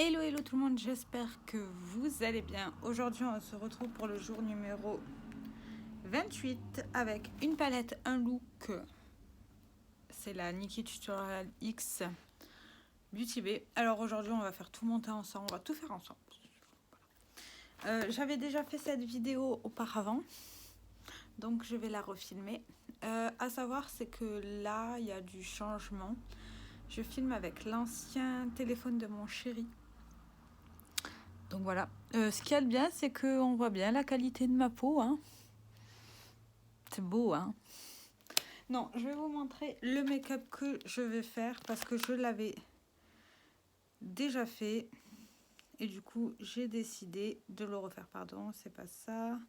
Hello hello tout le monde, j'espère que vous allez bien. Aujourd'hui on se retrouve pour le jour numéro 28 avec une palette, un look. C'est la Nikkie Tutorial X Beauty Bay. Alors aujourd'hui on va faire tout monter ensemble, on va tout faire ensemble. J'avais déjà fait cette vidéo auparavant, donc je vais la refilmer. À savoir c'est que là il y a du changement. Je filme avec l'ancien téléphone de mon chéri. Donc voilà, ce qu'il y a de bien, c'est qu'on voit bien la qualité de ma peau. Hein. C'est beau, hein. Non, je vais vous montrer le make-up que je vais faire parce que je l'avais déjà fait. Et du coup, j'ai décidé de le refaire. Pardon, c'est pas ça.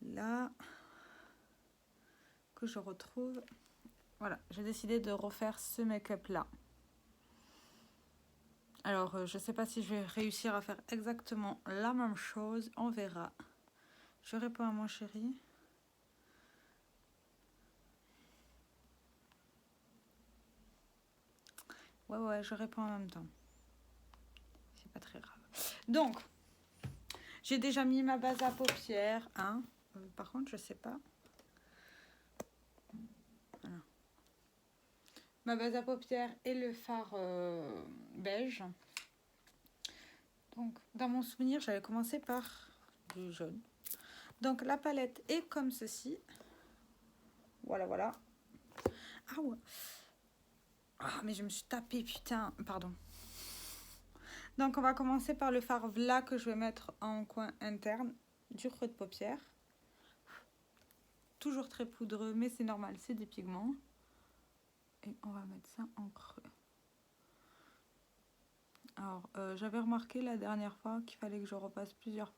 Là, que je retrouve. Voilà, j'ai décidé de refaire ce make-up là. Alors, je sais pas si je vais réussir à faire exactement la même chose. On verra. Je réponds à mon chéri. Ouais, je réponds en même temps. C'est pas très grave. Donc, j'ai déjà mis ma base à paupières. Hein. Par contre, je sais pas. Voilà. Ma base à paupières et le fard beige. Donc, dans mon souvenir, j'avais commencé par du jaune. Donc, la palette est comme ceci. Voilà. Ah ouais. Ah, mais je me suis tapée, putain. Pardon. Donc, on va commencer par le fard là que je vais mettre en coin interne du creux de paupière. Toujours très poudreux, mais c'est normal, c'est des pigments. Et on va mettre ça en creux. Alors, j'avais remarqué la dernière fois qu'il fallait que je repasse plusieurs.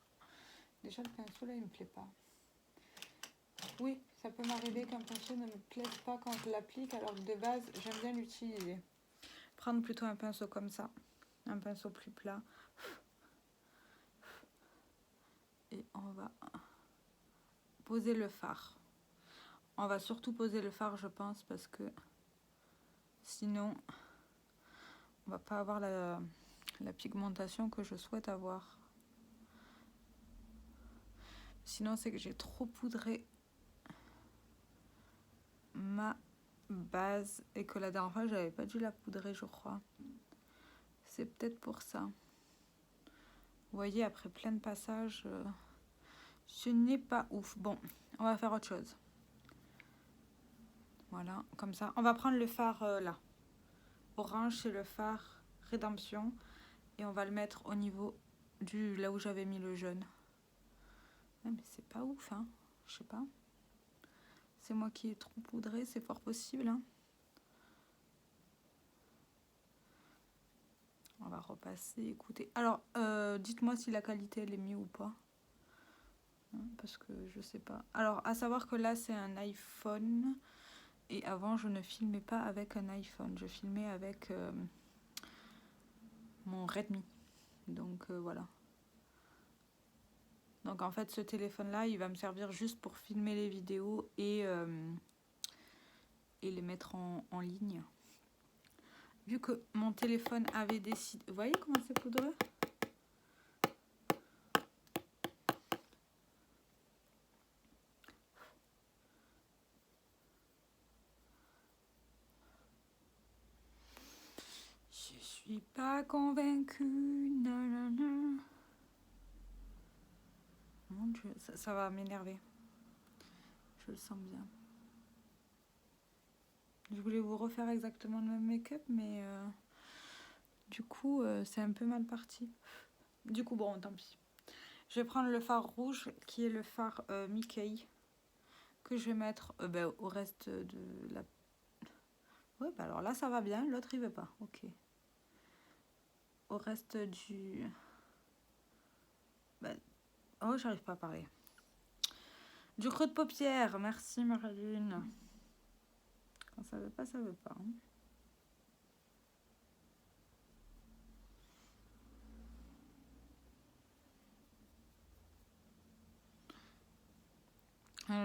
Déjà, le pinceau là, il me plaît pas. Oui, ça peut m'arriver qu'un pinceau ne me plaise pas quand je l'applique, alors que de base, j'aime bien l'utiliser. Prendre plutôt un pinceau comme ça, un pinceau plus plat. Et on va poser le fard. On va surtout poser le fard, je pense, parce que sinon, on va pas avoir la pigmentation que je souhaite avoir. Sinon, c'est que j'ai trop poudré ma base et que la dernière fois, j'avais pas dû la poudrer, je crois. C'est peut-être pour ça. Vous voyez, après plein de passages, ce n'est pas ouf. Bon, on va faire autre chose. Voilà, comme ça. On va prendre le fard là. Orange, c'est le fard Rédemption. Et on va le mettre au niveau du là où j'avais mis le jaune. Ouais, mais c'est pas ouf, hein. Je sais pas. C'est moi qui ai trop poudré, c'est fort possible, hein. On va repasser, écoutez. Alors, dites-moi si la qualité elle est mieux ou pas. Parce que je sais pas. Alors, à savoir que là, c'est un iPhone. Et avant, je ne filmais pas avec un iPhone. Je filmais avec mon Redmi. Donc, voilà. Donc, en fait, ce téléphone-là, il va me servir juste pour filmer les vidéos et les mettre en ligne. Vu que mon téléphone avait décidé... Vous voyez comment c'est poudreux ? Je suis pas convaincue. Nanana. Mon Dieu, ça va m'énerver. Je le sens bien. Je voulais vous refaire exactement le même make-up, mais du coup, c'est un peu mal parti. Du coup, bon, tant pis. Je vais prendre le fard rouge, qui est le fard Mickey, que je vais mettre au reste de la... Ouais, bah alors là, ça va bien. L'autre, il veut pas. Ok. Au reste du... Oh, j'arrive pas à parler. Du creux de paupière. Merci, Marilyn. Quand ça veut pas, ça veut pas.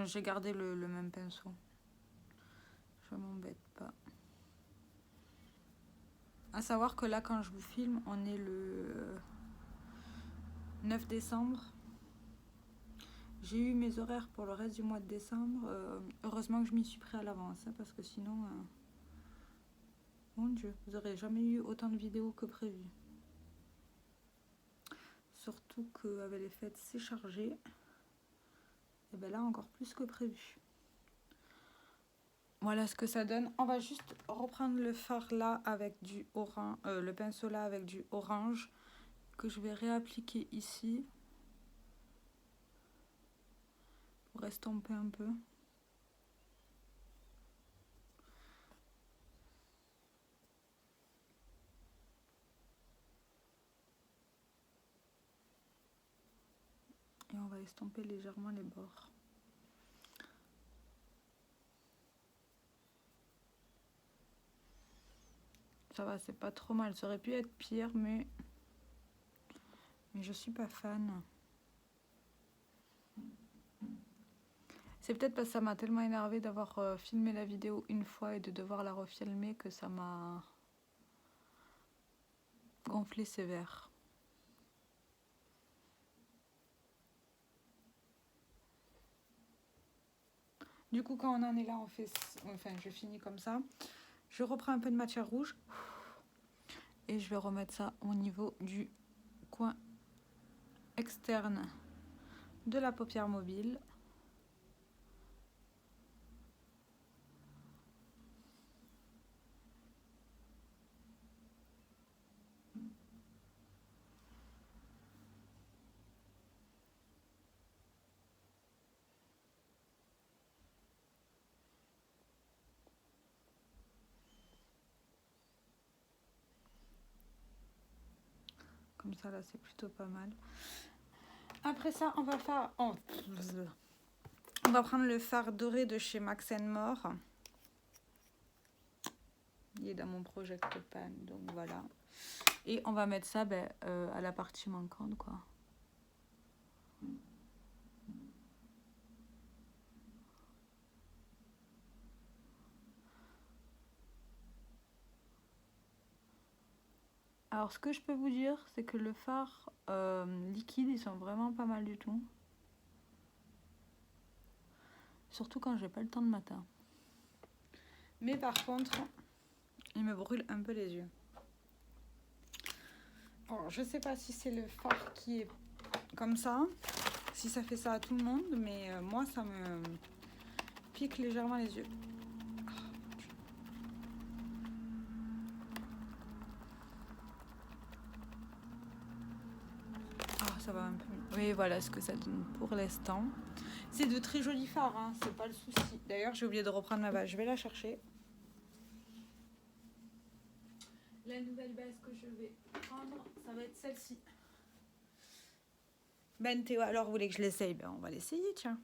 J'ai gardé le même pinceau. Je m'embête pas. À savoir que là, quand je vous filme, on est le 9 décembre. J'ai eu mes horaires pour le reste du mois de décembre. Heureusement que je m'y suis pris à l'avance, hein, parce que sinon, mon Dieu, vous n'aurez jamais eu autant de vidéos que prévu. Surtout qu'avec les fêtes, c'est chargé. Et bien là, encore plus que prévu. Voilà ce que ça donne. On va juste reprendre le fard là avec du orange, le pinceau là avec du orange que je vais réappliquer ici pour estomper un peu. Et on va estomper légèrement les bords. Ça va, c'est pas trop mal. Ça aurait pu être pire, mais je suis pas fan. C'est peut-être parce que ça m'a tellement énervé d'avoir filmé la vidéo une fois et de devoir la refilmer que ça m'a gonflé sévère. Du coup, quand on en est là, je finis comme ça. Je reprends un peu de matière rouge et je vais remettre ça au niveau du coin externe de la paupière mobile. Comme ça, là, c'est plutôt pas mal. Après ça, on va faire... on va prendre le fard doré de chez Max More. Il est dans mon Project Pan, donc voilà. Et on va mettre ça à la partie manquante, quoi. Alors, ce que je peux vous dire, c'est que le fard liquide, ils sont vraiment pas mal du tout. Surtout quand j'ai pas le temps de matin. Mais par contre, il me brûle un peu les yeux. Alors, je sais pas si c'est le fard qui est comme ça, si ça fait ça à tout le monde, mais moi, ça me pique légèrement les yeux. Ça va un peu mieux. Oui, voilà ce que ça donne pour l'instant. C'est de très jolis fards, hein, c'est pas le souci. D'ailleurs, j'ai oublié de reprendre ma base, je vais la chercher. La nouvelle base que je vais prendre, ça va être celle-ci. Ben Théo, alors vous voulez que je l'essaye? Ben, on va l'essayer, tiens.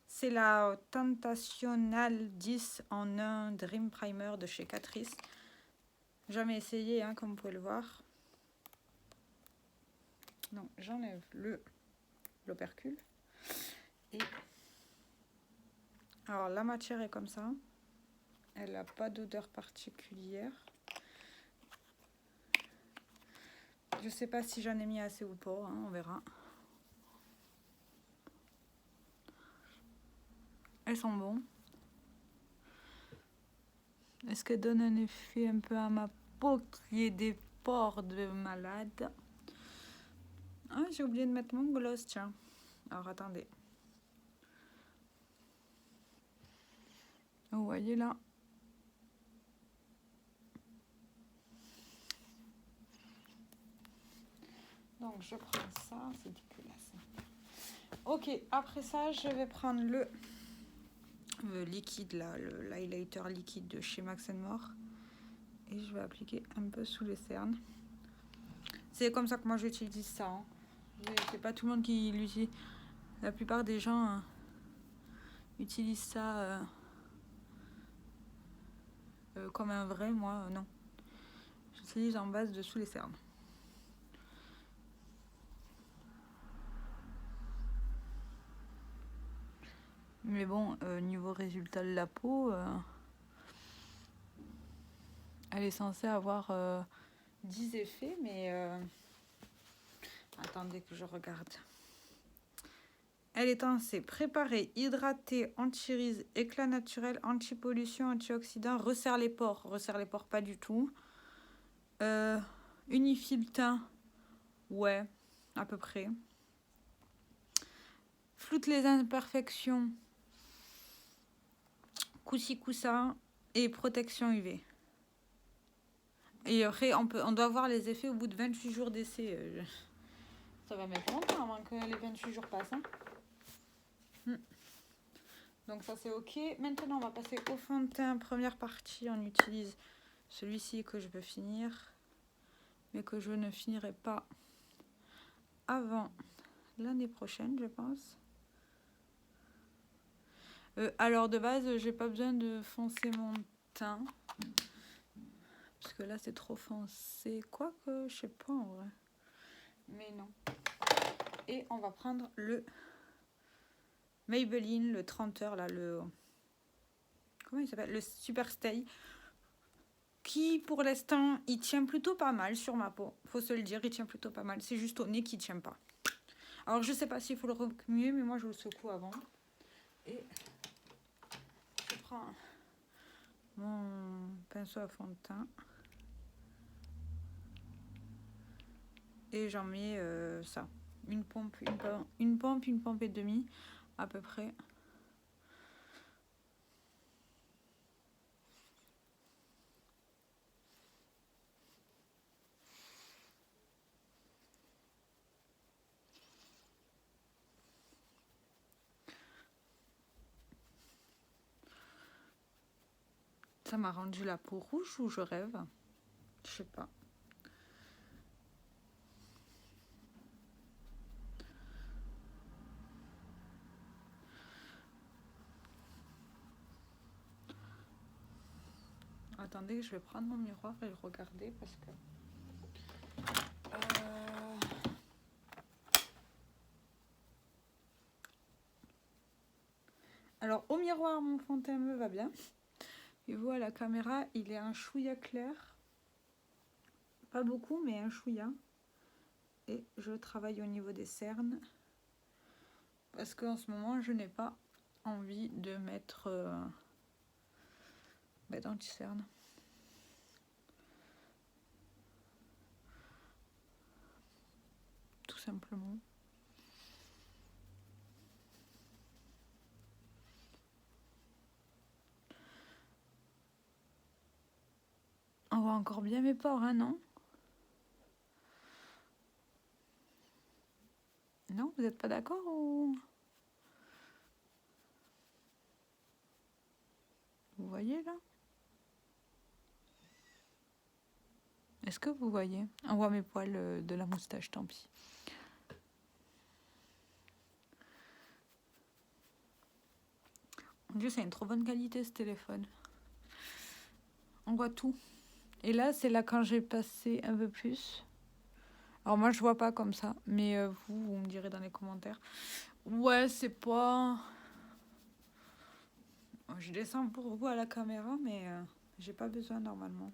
C'est la Tentational 10 en 1 Dream Primer de chez Catrice. Jamais essayé, hein, comme vous pouvez le voir. Non, j'enlève l'opercule. Et alors la matière est comme ça. Elle n'a pas d'odeur particulière. Je sais pas si j'en ai mis assez ou pas, hein, on verra. Elles sont bonnes. Est-ce qu'elles donnent un effet un peu à ma peau qui est des pores de malade? Ah, j'ai oublié de mettre mon gloss, tiens. Alors attendez. Vous voyez là? Donc je prends ça, c'est dégueulasse. Ok, après ça, je vais prendre le liquide là, l'highlighter liquide de chez Max More. Et je vais appliquer un peu sous les cernes. C'est comme ça que moi j'utilise ça. Hein. C'est pas tout le monde qui l'utilise. La plupart des gens utilisent ça comme un vrai. Moi, non. J'utilise en base de sous les cernes. Mais bon, niveau résultat de la peau, Elle est censée avoir 10 effets, mais... Attendez que je regarde. Elle est censée préparer, hydrater, anti-rides, éclat naturel, anti-pollution, antioxydant, resserre les pores. Resserre les pores, pas du tout. Unifie le teint. Ouais, à peu près. Floute les imperfections. Coup-ci, coup-ça. Et protection UV. Et après, on doit voir les effets au bout de 28 jours d'essai. Ça va mettre longtemps avant que les 28 jours passent. Hein. Donc ça, c'est OK. Maintenant, on va passer au fond de teint. Première partie, on utilise celui-ci que je veux finir. Mais que je ne finirai pas avant l'année prochaine, je pense. Alors, de base, j'ai pas besoin de foncer mon teint. Parce que là, c'est trop foncé. Quoique, je sais pas en vrai. Mais non. Et on va prendre le Maybelline, le 30 heures, là, le... Comment il s'appelle? Le Super Stay. Qui, pour l'instant, il tient plutôt pas mal sur ma peau. Faut se le dire, il tient plutôt pas mal. C'est juste au nez qui tient pas. Alors, je sais pas s'il faut le remuer, mais moi, je le secoue avant. Et je prends mon pinceau à fond de teint. Et j'en mets ça. Une pompe et demie, à peu près. Ça m'a rendu la peau rouge ou je rêve? Je sais pas. Attendez, je vais prendre mon miroir et le regarder parce que... Alors, au miroir, mon fond de teint me va bien. Et vous, à la caméra, il est un chouïa clair. Pas beaucoup, mais un chouïa. Et je travaille au niveau des cernes. Parce qu'en ce moment, je n'ai pas envie de mettre d'anti-cerne. Tout simplement. On voit encore bien mes pores, hein, non? Non, vous n'êtes pas d'accord ou... Vous voyez là? Est-ce que vous voyez? On voit mes poils de la moustache, tant pis. Mon Dieu, c'est une trop bonne qualité ce téléphone. On voit tout. Et là, c'est là quand j'ai passé un peu plus. Alors moi, je vois pas comme ça, mais vous me direz dans les commentaires. Ouais, c'est pas... Je descends pour vous à la caméra, mais j'ai pas besoin normalement.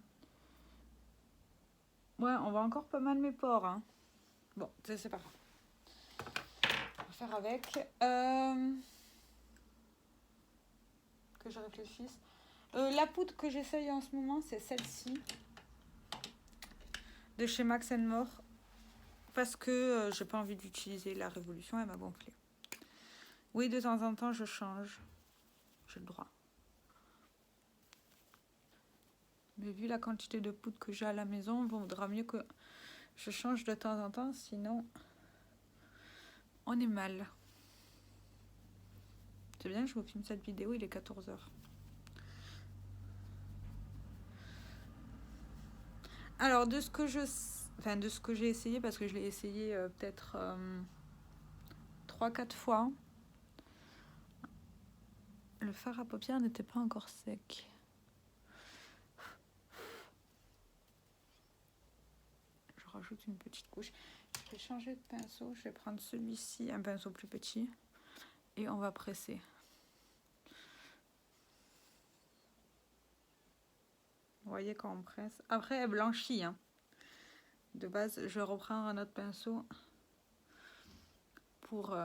Ouais, on voit encore pas mal mes pores. Hein. Bon, c'est pas grave. On va faire avec. Que je réfléchisse. La poudre que j'essaye en ce moment, c'est celle-ci. De chez Max More. Parce que j'ai pas envie d'utiliser la Révolution, elle m'a gonflé. Oui, de temps en temps, je change. J'ai le droit. Mais vu la quantité de poudre que j'ai à la maison, il vaudra mieux que je change de temps en temps, sinon on est mal. C'est bien, je vous filme cette vidéo, il est 14h. Alors, de ce que j'ai essayé, parce que je l'ai essayé peut-être 3-4 fois, le fard à paupières n'était pas encore sec. Je rajoute une petite couche. Je vais changer de pinceau, je vais prendre celui-ci, un pinceau plus petit, et on va presser. voyez quand on presse. Après, elle blanchit. Hein. De base, je vais reprendre un autre pinceau pour...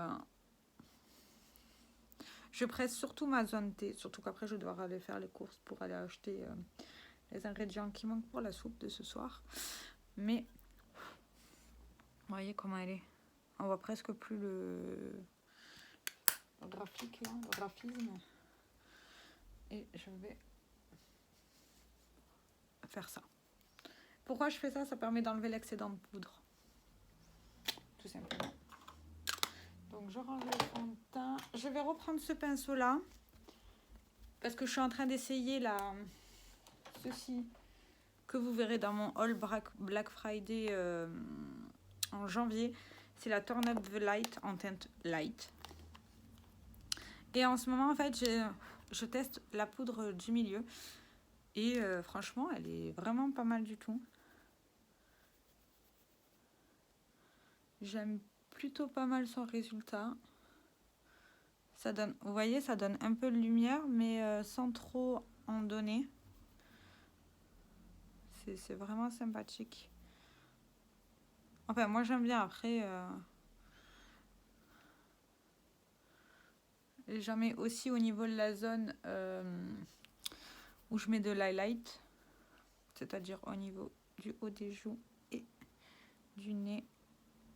Je presse surtout ma zone T, surtout qu'après, je dois aller faire les courses pour aller acheter les ingrédients qui manquent pour la soupe de ce soir. Mais, vous voyez comment elle est. On voit presque plus le graphique, là, le graphisme. Et je vais faire ça. Pourquoi je fais ça? Ça permet d'enlever l'excédent de poudre. Tout simplement. Donc je range le fond de teint. Je vais reprendre ce pinceau là. Parce que je suis en train d'essayer ceci que vous verrez dans mon haul Black Friday en janvier. C'est la Turn Up the Light en teinte light. Et en ce moment en fait je teste la poudre du milieu. Et franchement elle est vraiment pas mal du tout. J'aime plutôt pas mal son résultat. Ça donne, vous voyez, ça donne un peu de lumière, mais sans trop en donner. C'est vraiment sympathique. Enfin, moi j'aime bien. Après, j'en mets aussi au niveau de la zone où je mets de l'highlight. C'est-à-dire au niveau du haut des joues et du nez.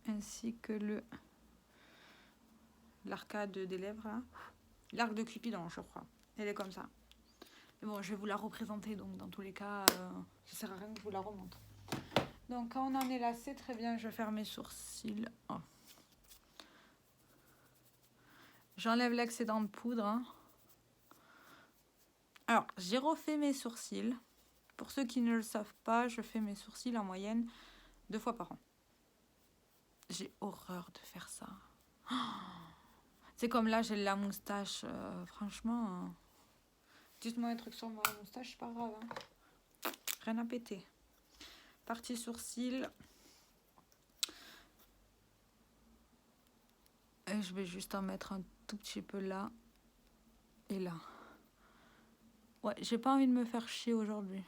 Ainsi que l'arcade des lèvres là. L'arc de Cupidon, je crois. Elle est comme ça. Mais bon, je vais vous la représenter, donc dans tous les cas, ça sert à rien que je vous la remontre. Donc quand on en est là, c'est très bien. Je vais faire mes sourcils. Oh. J'enlève l'excédent de poudre. Hein. Alors, j'ai refait mes sourcils. Pour ceux qui ne le savent pas, je fais mes sourcils en moyenne 2 fois par an. J'ai horreur de faire ça. Oh. C'est comme là, j'ai la moustache. Franchement, dites-moi un truc sur ma moustache, c'est pas grave. Hein. Rien à péter. Partie sourcils. Et je vais juste en mettre un tout petit peu là. Et là. Ouais, j'ai pas envie de me faire chier aujourd'hui.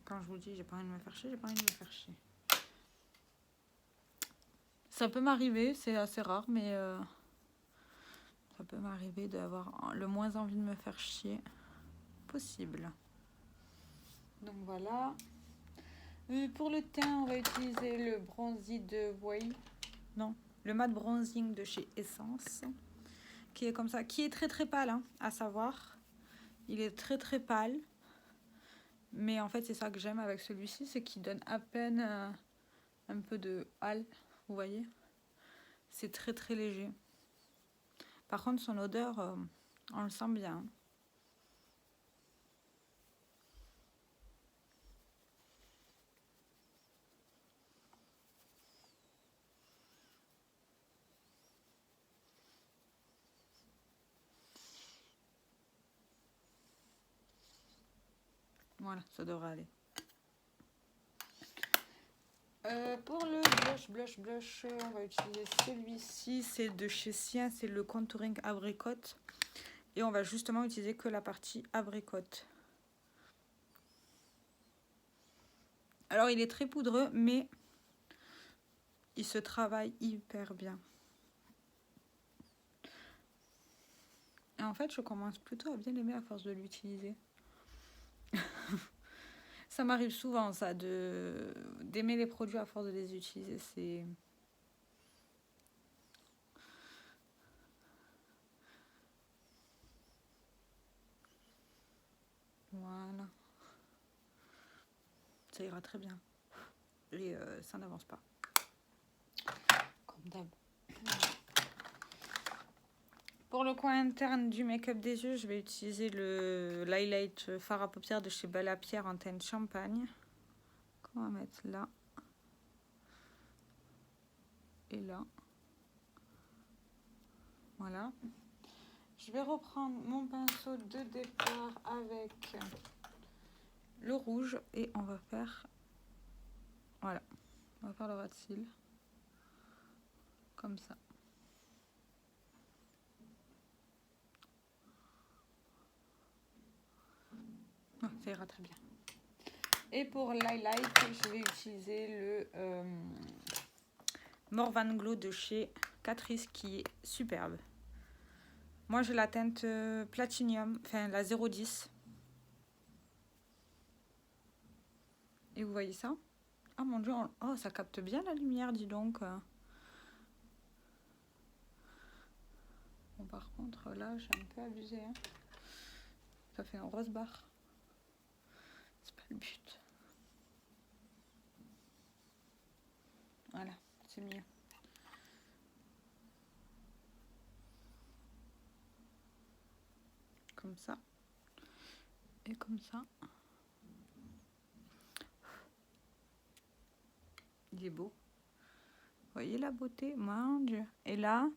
Quand je vous dis j'ai pas envie de me faire chier, j'ai pas envie de me faire chier. Ça peut m'arriver, c'est assez rare, mais ça peut m'arriver d'avoir le moins envie de me faire chier possible. Donc voilà. Pour le teint, on va utiliser le Bronzy de Way. Non, le matte bronzing de chez Essence. Qui est comme ça, qui est très très pâle, hein, à savoir. Il est très très pâle. Mais en fait, c'est ça que j'aime avec celui-ci, c'est qu'il donne à peine un peu de hâle. Vous voyez, c'est très très léger. Par contre, son odeur, on le sent bien. Voilà, ça devrait aller. Pour le blush, on va utiliser celui-ci. C'est de chez Sien, c'est le Contouring Abricot. Et on va justement utiliser que la partie abricot. Alors, il est très poudreux, mais il se travaille hyper bien. Et en fait, je commence plutôt à bien l'aimer à force de l'utiliser. Ça m'arrive souvent, ça, d'aimer les produits à force de les utiliser. C'est... Voilà. Ça ira très bien. Et ça n'avance pas. Comme d'hab. Pour le coin interne du make-up des yeux, je vais utiliser l'highlight fard à paupières de chez Bella Pierre en teinte champagne. On va mettre là. Et là. Voilà. Je vais reprendre mon pinceau de départ avec le rouge et on va faire... Voilà. On va faire le ras de cils. Comme ça. Ça ira très bien. Et pour l'highlight, je vais utiliser le Morvan Glow de chez Catrice qui est superbe. Moi, j'ai la teinte Platinum, enfin la 010. Et vous voyez ça? Ah mon dieu, oh, ça capte bien la lumière, dis donc. Bon, par contre, là, j'ai un peu abusé. Hein. Ça fait un rose barre. C'est pas le but. Voilà, c'est mieux. Comme ça. Et comme ça. Il est beau. Vous voyez la beauté? Mon dieu. Et là,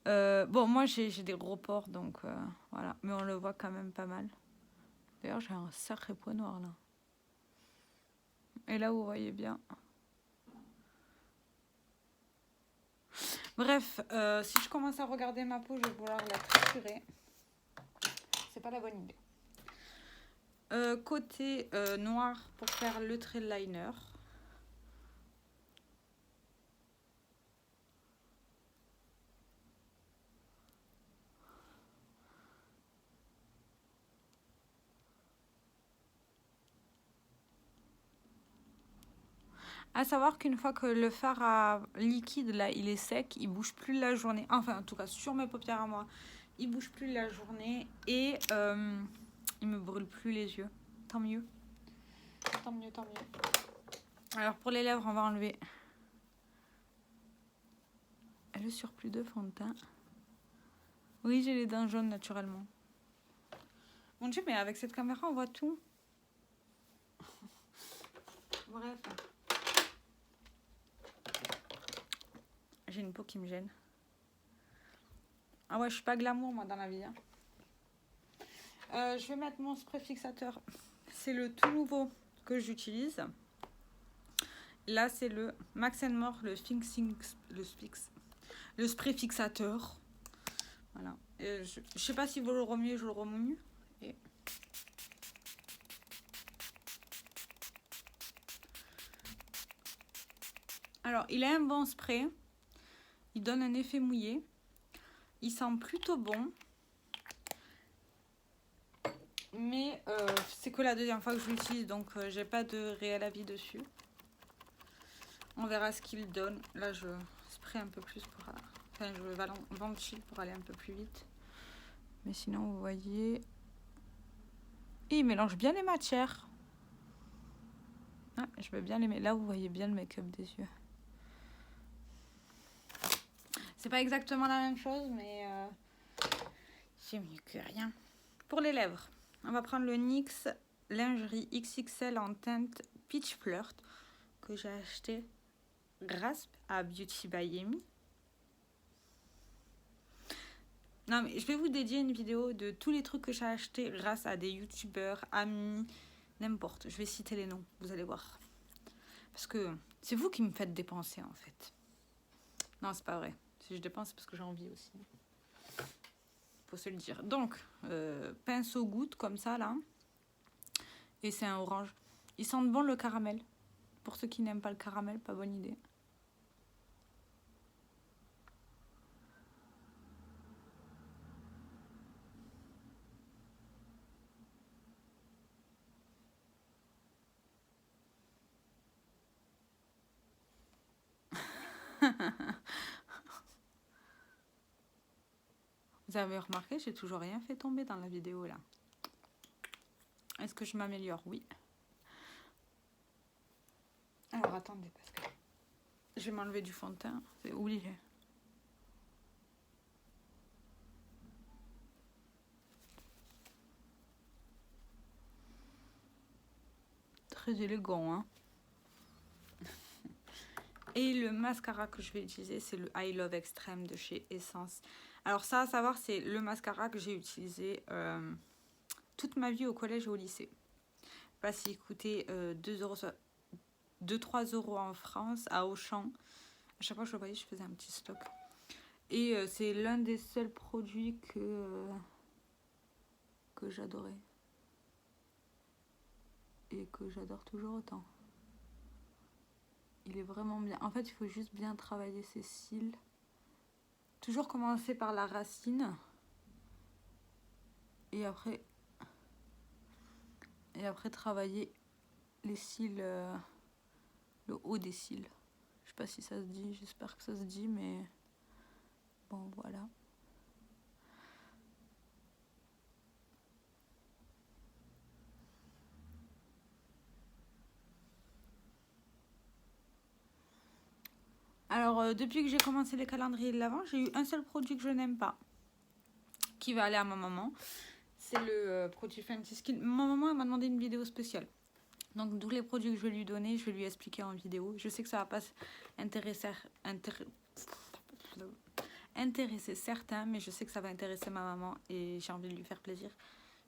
bon, moi j'ai des gros pores, donc voilà. Mais on le voit quand même pas mal. D'ailleurs, j'ai un sacré point noir là. Et là, vous voyez bien. Bref, si je commence à regarder ma peau, je vais vouloir la triturer. C'est pas la bonne idée. Côté noir pour faire le trait liner. À savoir qu'une fois que le fard liquide, là, il est sec, il bouge plus la journée. Enfin, en tout cas, sur mes paupières à moi, il bouge plus la journée et il me brûle plus les yeux. Tant mieux. Tant mieux, tant mieux. Alors, pour les lèvres, on va enlever le surplus de fond de teint. Oui, j'ai les dents jaunes naturellement. Mon dieu, mais avec cette caméra, on voit tout. Bref. J'ai une peau qui me gêne. Ah ouais, je suis pas glamour, moi, dans la vie. Hein. Je vais mettre mon spray fixateur. C'est le tout nouveau que j'utilise. Là, c'est le Max More, le spray fixateur. Voilà. Et je sais pas si vous le remuez, je le remue. Et... alors, il a un bon spray. Il donne un effet mouillé. Il sent plutôt bon. Mais c'est que la deuxième fois que je l'utilise, donc j'ai pas de réel avis dessus. On verra ce qu'il donne. Là, je spray un peu plus pour... enfin, je ventile pour aller un peu plus vite. Mais sinon, vous voyez... et il mélange bien les matières. Ah, je veux bien les mettre. Là, vous voyez bien le make-up des yeux. C'est pas exactement la même chose, mais c'est mieux que rien. Pour les lèvres, on va prendre le NYX Lingerie XXL en teinte Peach Flirt que j'ai acheté grâce à Beauty by Amy. Non, mais je vais vous dédier une vidéo de tous les trucs que j'ai achetés grâce à des youtubeurs, amis, n'importe. Je vais citer les noms, vous allez voir. Parce que c'est vous qui me faites dépenser, en fait. Non, c'est pas vrai. Si je dépense, c'est parce que j'ai envie aussi. Faut se le dire. Donc, pinceau goutte, comme ça, là. Et c'est un orange. Ils sentent bon le caramel. Pour ceux qui n'aiment pas le caramel, pas bonne idée. Vous avez remarqué, j'ai toujours rien fait tomber dans la vidéo là. Est-ce que je m'améliore? Oui. Alors attendez, parce que je vais m'enlever du fond de teint, c'est obligé. Très élégant, hein. Et le mascara que je vais utiliser, c'est le I Love Extreme de chez Essence. Alors ça, à savoir, c'est le mascara que j'ai utilisé toute ma vie au collège et au lycée. Parce qu'il coûtait 2-3 euros en France, à Auchan. À chaque fois que je le voyais, je faisais un petit stock. Et c'est l'un des seuls produits que j'adorais. et que j'adore toujours autant. Il est vraiment bien. En fait, il faut juste bien travailler ses cils. Toujours commencer par la racine. Et après travailler les cils, le haut des cils. Je sais pas si ça se dit, j'espère que ça se dit, mais bon, voilà. Alors, depuis que j'ai commencé les calendriers de l'Avent, j'ai eu un seul produit que je n'aime pas, qui va aller à ma maman. C'est le produit Fenty Skin. Ma maman m'a demandé une vidéo spéciale. Donc, tous les produits que je vais lui donner, je vais lui expliquer en vidéo. Je sais que ça va pas intéresser certains, mais je sais que ça va intéresser ma maman et j'ai envie de lui faire plaisir,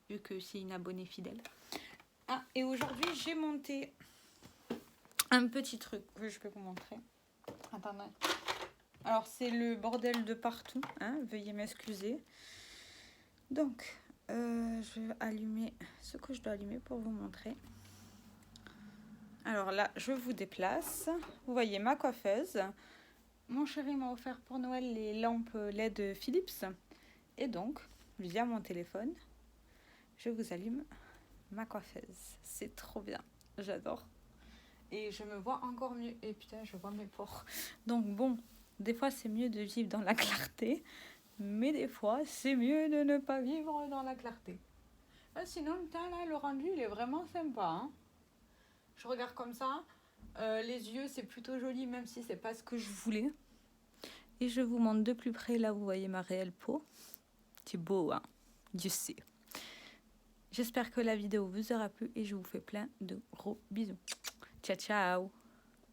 vu que c'est une abonnée fidèle. Ah, et aujourd'hui, j'ai monté un petit truc que je peux vous montrer. Attendez. Alors, c'est le bordel de partout, hein, veuillez m'excuser. Donc, je vais allumer ce que je dois allumer pour vous montrer. Alors là, je vous déplace. Vous voyez ma coiffeuse. Mon chéri m'a offert pour Noël les lampes LED Philips. Et donc, via mon téléphone, je vous allume ma coiffeuse. C'est trop bien. J'adore. Et je me vois encore mieux. Et putain, je vois mes pores. Donc bon, des fois, c'est mieux de vivre dans la clarté. Mais des fois, c'est mieux de ne pas vivre dans la clarté. Sinon, putain, là, le rendu, il est vraiment sympa. Hein. Je regarde comme ça. Les yeux, c'est plutôt joli, même si c'est pas ce que je voulais. Et je vous montre de plus près, là, vous voyez ma réelle peau. C'est beau, hein. Dieu sait. J'espère que la vidéo vous aura plu et je vous fais plein de gros bisous. Ciao, ciao.